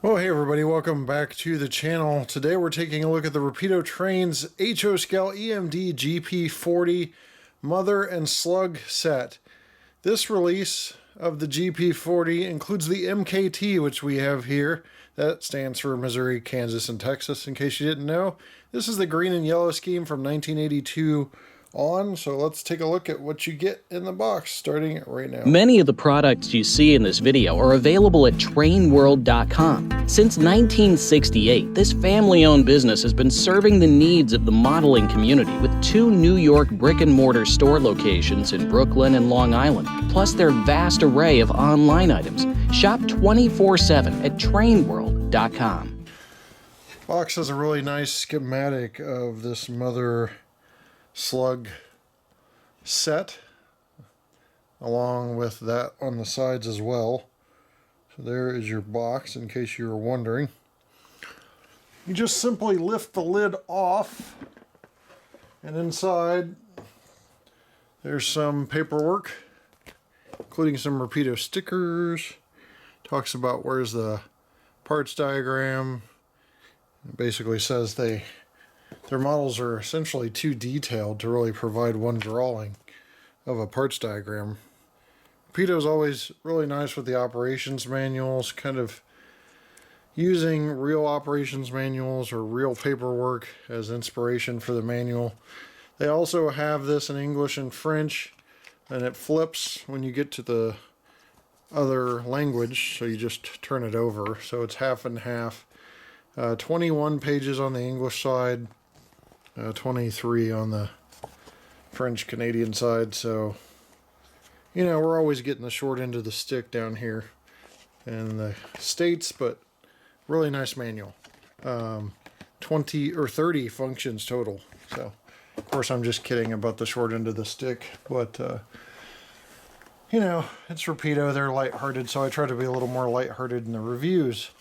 Well, hey everybody, welcome back to the channel. Today we're taking a look at the Rapido Trains HO Scale EMD GP40 Mother and Slug set. This release of the GP40 includes the MKT, which we have here. That stands for Missouri, Kansas, and Texas, in case you didn't know. This is the green and yellow scheme from 1982 on, so let's take a look at what you get in the box starting right now. Many of the products you see in this video are available at trainworld.com. Since 1968, this family-owned business has been serving the needs of the modeling community with 2 New York brick-and-mortar store locations in Brooklyn and Long Island, plus their vast array of online items. Shop 24/7 at trainworld.com. Box has a really nice schematic of this Mother Slug set, along with that on the sides as well. So there is your box, in case you were wondering. You just simply lift the lid off, and inside there's some paperwork, including some Rapido stickers. Talks about where's the parts diagram. It basically says their models are essentially too detailed to really provide one drawing of a parts diagram. Rapido's always really nice with the operations manuals, kind of using real operations manuals or real paperwork as inspiration for the manual. They also have this in English and French, and it flips when you get to the other language, so you just turn it over. So it's half and half. 21 pages on the English side, 23 on the French-Canadian side, so you know, we're always getting the short end of the stick down here in the States, but really nice manual. 20 or 30 functions total. So, of course, I'm just kidding about the short end of the stick, but you know, it's Rapido, they're lighthearted, so I try to be a little more lighthearted in the reviews.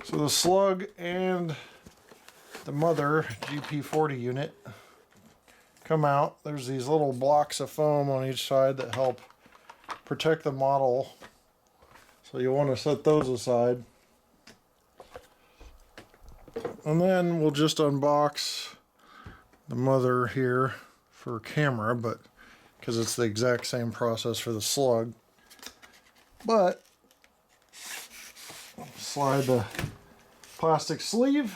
So the Slug and the Mother GP40 unit come out. There's these little blocks of foam on each side that help protect the model. So you want to set those aside. And then we'll just unbox the Mother here for camera, but because it's the exact same process for the Slug. But slide the plastic sleeve.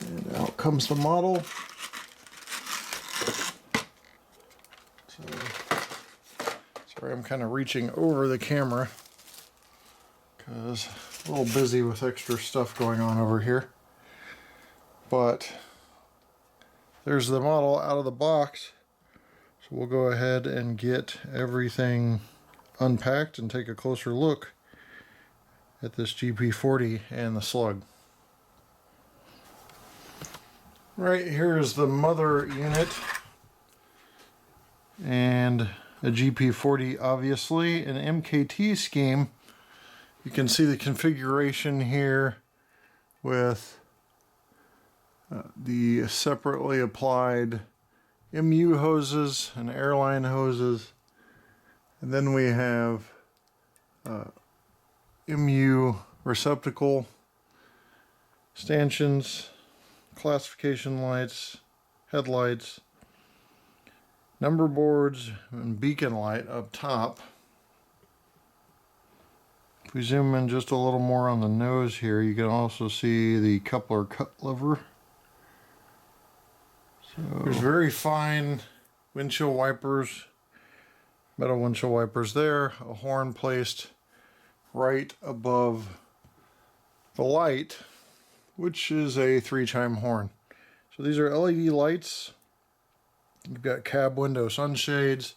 And out comes the model. So, sorry, I'm kind of reaching over the camera because I'm a little busy with extra stuff going on over here. But there's the model out of the box. So we'll go ahead and get everything unpacked and take a closer look at this GP40 and the Slug. Right here is the Mother unit and a GP40, obviously, an MKT scheme. You can see the configuration here with the separately applied MU hoses and airline hoses, and then we have MU receptacle stanchions, classification lights, headlights, number boards, and beacon light up top. If we zoom in just a little more on the nose here, you can also see the coupler cut lever. So there's very fine windshield wipers, metal windshield wipers there, a horn placed right above the light, which is a 3-chime horn. So these are LED lights. You've got cab window sunshades,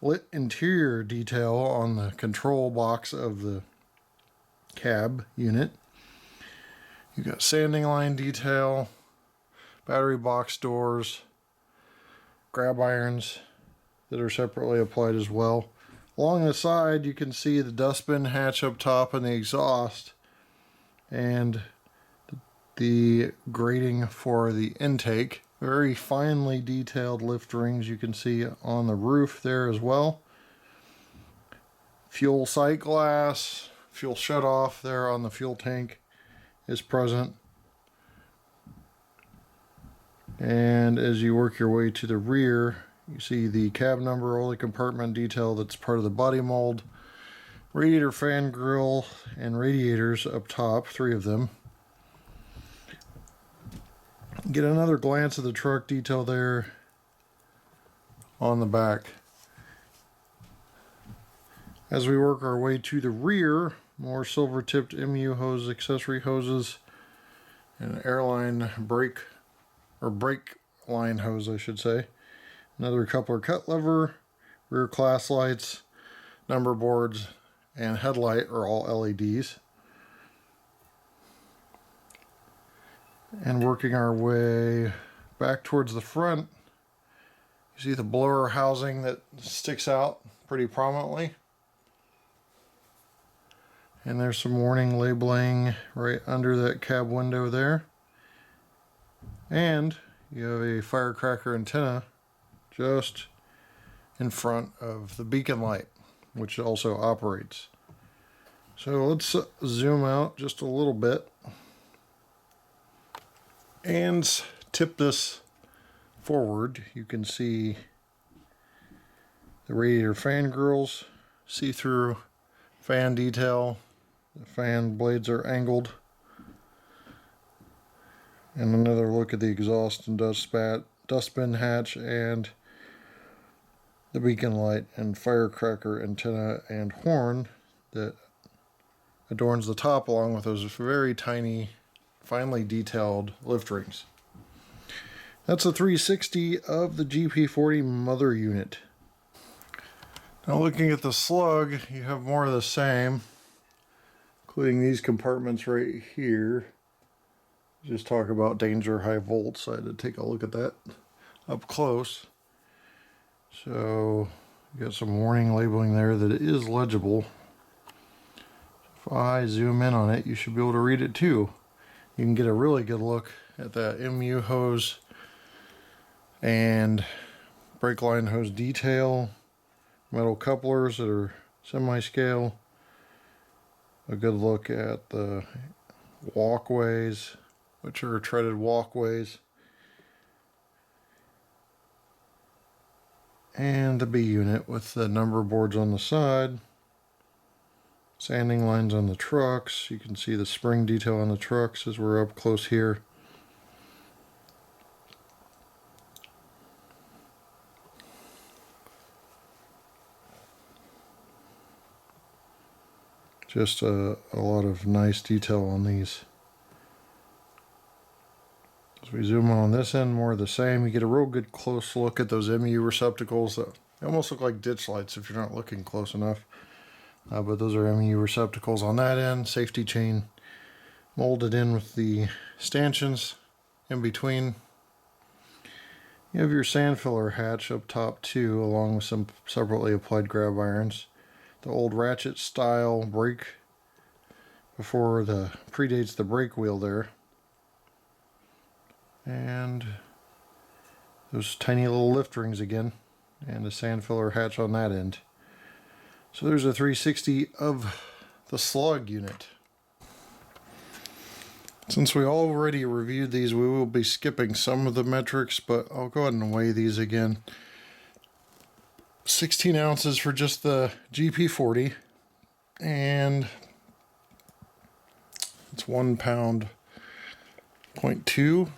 lit interior detail on the control box of the cab unit. You've got sanding line detail, battery box doors, grab irons that are separately applied as well. Along the side you can see the dustbin hatch up top and the exhaust, and the grating for the intake. Very finely detailed lift rings you can see on the roof there as well. Fuel sight glass, fuel shutoff there on the fuel tank is present. And as you work your way to the rear, you see the cab number, only compartment detail that's part of the body mold, radiator fan grill, and radiators up top, 3 of them. Get another glance at the truck detail there on the back. As we work our way to the rear, more silver tipped MU hose, accessory hoses, and airline brake line hose, I should say. Another coupler cut lever, rear class lights, number boards, and headlight are all LEDs. And working our way back towards the front, you see the blower housing that sticks out pretty prominently. And there's some warning labeling right under that cab window there. And you have a firecracker antenna just in front of the beacon light, which also operates. So let's zoom out just a little bit and tip this forward. You can see the radiator fan grills, see-through fan detail. The fan blades are angled. And another look at the exhaust and dustbin hatch and the beacon light and firecracker antenna and horn that adorns the top, along with those very tiny, finely detailed lift rings. That's a 360 of the GP40 Mother unit. Now looking at the Slug, you have more of the same, including these compartments right here. Just talk about danger high volts. I had to take a look at that up close. So you got some warning labeling there that it is legible. If I zoom in on it, you should be able to read it too. You can get a really good look at that MU hose and brake line hose detail, metal couplers that are semi-scale, a good look at the walkways, which are treaded walkways, and the B unit with the number boards on the side, sanding lines on the trucks. You can see the spring detail on the trucks as we're up close here. Just a lot of nice detail on these. As we zoom in on this end, more of the same. You get a real good close look at those MU receptacles. They almost look like ditch lights if you're not looking close enough. But those are MU receptacles on that end. Safety chain molded in with the stanchions in between. You have your sand filler hatch up top too, along with some separately applied grab irons. The old ratchet style brake before the predates the brake wheel there. And those tiny little lift rings again, and a sand filler hatch on that end. So there's a 360 of the Slug unit. Since we already reviewed these, we will be skipping some of the metrics, but I'll go ahead and weigh these again. 16 ounces for just the GP40, and it's 1 pound, 0.2.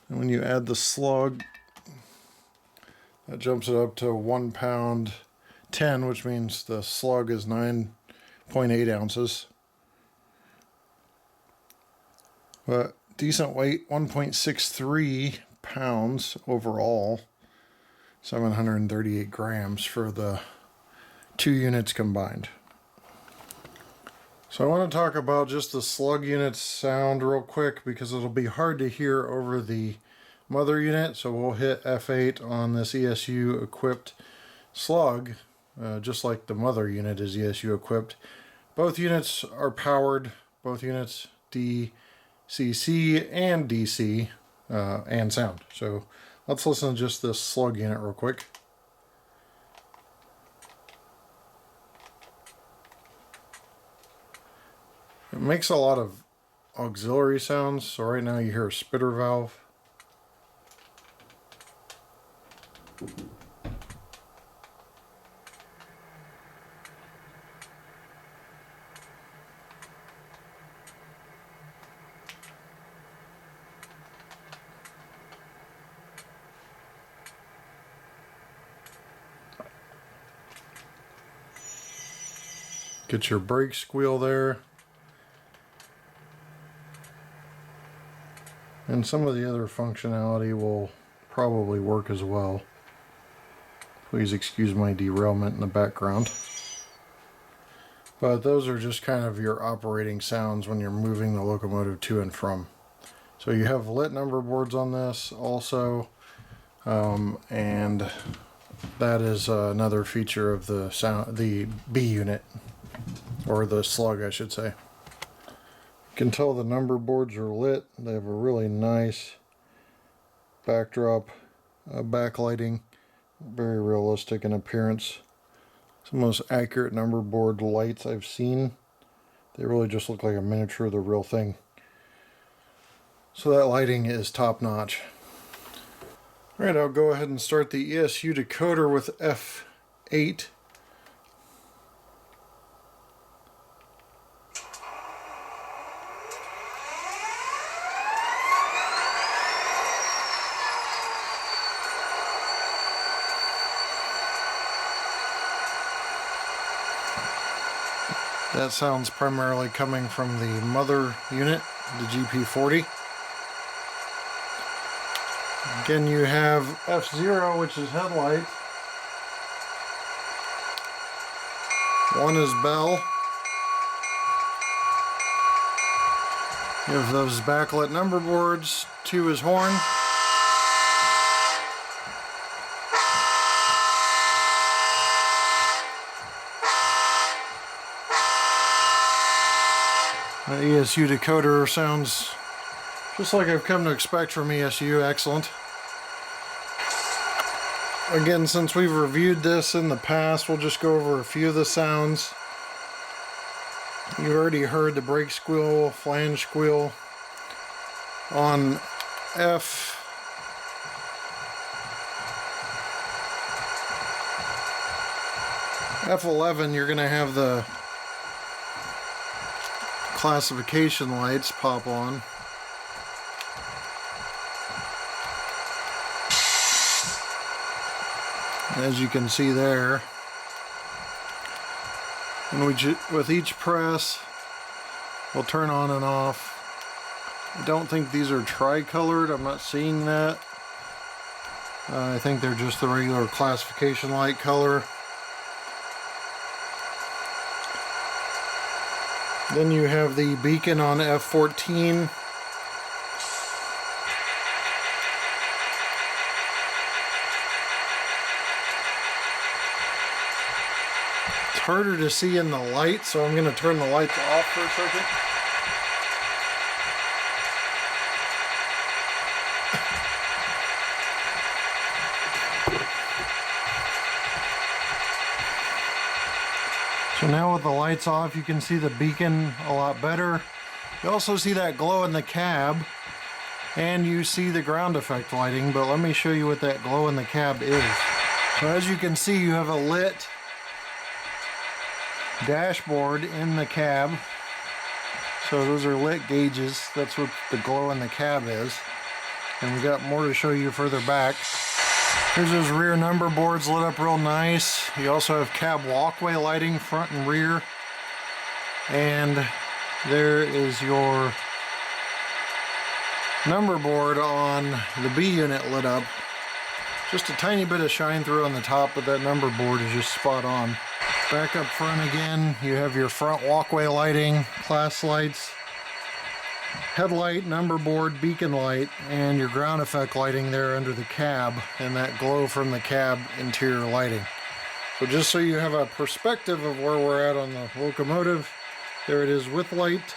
And when you add the Slug, that jumps it up to 1 pound 10, which means the Slug is 9.8 ounces. But decent weight, 1.63 pounds overall, 738 grams for the 2 units combined. So I want to talk about just the Slug unit's sound real quick, because it'll be hard to hear over the Mother unit. So we'll hit F8 on this ESU equipped Slug, just like the Mother unit is ESU equipped. Both units are powered, both units DCC and DC and sound. So let's listen to just this Slug unit real quick. It makes a lot of auxiliary sounds, so right now you hear a spitter valve. Get your brake squeal there. And some of the other functionality will probably work as well. Please excuse my derailment in the background. But those are just kind of your operating sounds when you're moving the locomotive to and from. So you have lit number boards on this also, and that is another feature of the B unit, or the Slug I should say. You can tell the number boards are lit. They have a really nice backdrop, backlighting, very realistic in appearance. It's the most accurate number board lights I've seen. They really just look like a miniature of the real thing. So that lighting is top notch. Alright, I'll go ahead and start the ESU decoder with F8. That sound's primarily coming from the Mother unit, the GP40. Again, you have F0, which is headlight. 1 is bell. You have those backlit number boards. 2 is horn. The ESU decoder sounds just like I've come to expect from ESU. Excellent. Again, since we've reviewed this in the past, we'll just go over a few of the sounds. You already heard the brake squeal, flange squeal. On F11, you're going to have the classification lights pop on. As you can see there, and with each press we'll turn on and off. I don't think these are tri-colored. I'm not seeing that. I think they're just the regular classification light color. Then you have the beacon on F14. It's harder to see in the light, so I'm going to turn the lights off for a second. So now with the lights off, you can see the beacon a lot better. You also see that glow in the cab, and you see the ground effect lighting, but let me show you what that glow in the cab is. So as you can see, you have a lit dashboard in the cab. So those are lit gauges. That's what the glow in the cab is. And we got more to show you further back. Here's those rear number boards lit up real nice. You also have cab walkway lighting front and rear. And there is your number board on the B unit lit up. Just a tiny bit of shine through on the top, but that number board is just spot on. Back up front again, you have your front walkway lighting, class lights, headlight, number board, beacon light, and your ground effect lighting there under the cab, and that glow from the cab interior lighting. So just so you have a perspective of where we're at on the locomotive, there it is with light,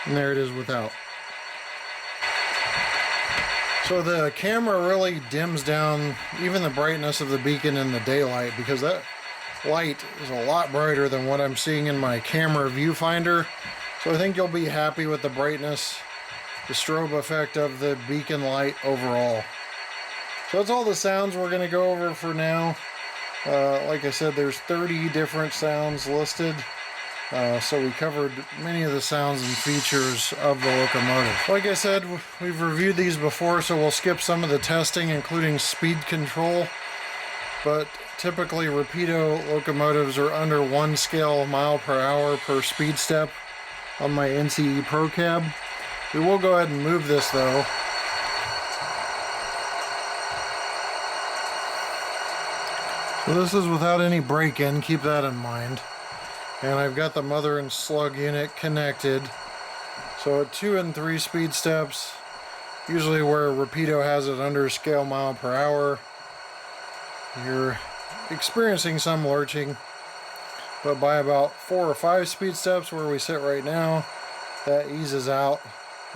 and there it is without. So the camera really dims down even the brightness of the beacon in the daylight, because that light is a lot brighter than what I'm seeing in my camera viewfinder. So I think you'll be happy with the brightness, the strobe effect of the beacon light overall. So that's all the sounds we're going to go over for now. Like I said, there's 30 different sounds listed. So we covered many of the sounds and features of the locomotive. Like I said, we've reviewed these before, so we'll skip some of the testing, including speed control. But typically Rapido locomotives are under 1 scale mile per hour per speed step on my NCE Pro cab. We will go ahead and move this though. So this is without any break-in, keep that in mind. And I've got the Mother and Slug unit connected. So at 2 and 3 speed steps, usually where Rapido has it under scale mile per hour, you're experiencing some lurching. But by about 4 or 5 speed steps where we sit right now, that eases out.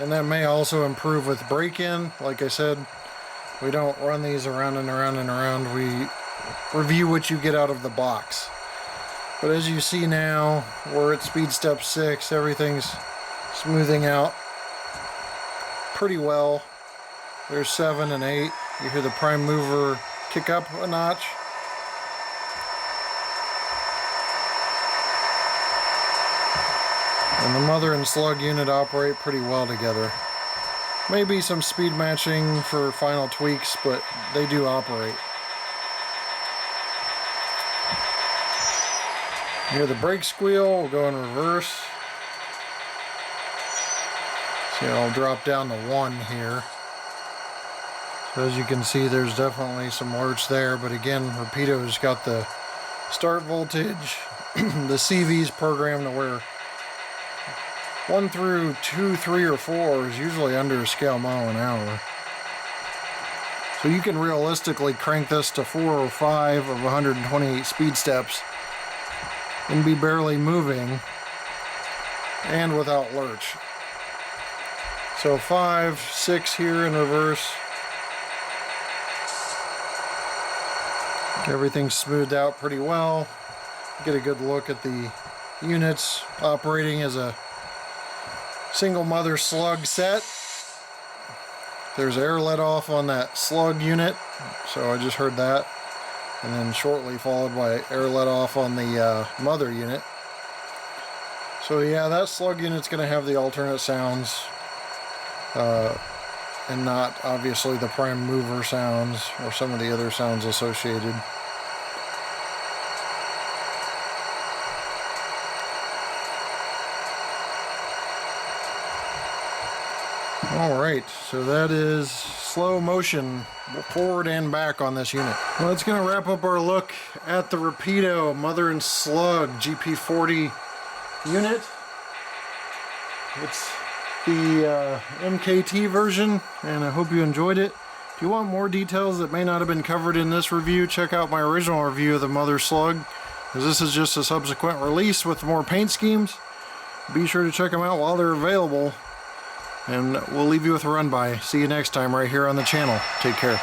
And that may also improve with break-in. Like I said, we don't run these around and around and around. We review what you get out of the box. But as you see now, we're at speed step 6. Everything's smoothing out pretty well. There's 7 and 8. You hear the prime mover kick up a notch. And the Mother and Slug unit operate pretty well together. Maybe some speed matching for final tweaks, but they do operate. You hear the brake squeal, we'll go in reverse. See, I'll drop down to 1 here. So as you can see, there's definitely some lurch there, but again, Rapido's got the start voltage, the CV's programmed to where 1 through 2, 3, or 4 is usually under a scale mile an hour. So you can realistically crank this to 4 or 5 of 128 speed steps and be barely moving and without lurch. So 5, 6 here in reverse. Everything's smoothed out pretty well. Get a good look at the units operating as a single Mother Slug set. There's air let off on that Slug unit, so I just heard that. And then shortly followed by air let off on the Mother unit. So yeah, that Slug unit's going to have the alternate sounds, and not obviously the prime mover sounds or some of the other sounds associated. Alright, so that is slow motion forward and back on this unit. Well, that's going to wrap up our look at the Rapido Mother and Slug GP40 unit. It's the MKT version, and I hope you enjoyed it. If you want more details that may not have been covered in this review, check out my original review of the Mother Slug, because this is just a subsequent release with more paint schemes. Be sure to check them out while they're available. And we'll leave you with a run by. See you next time right here on the channel. Take care.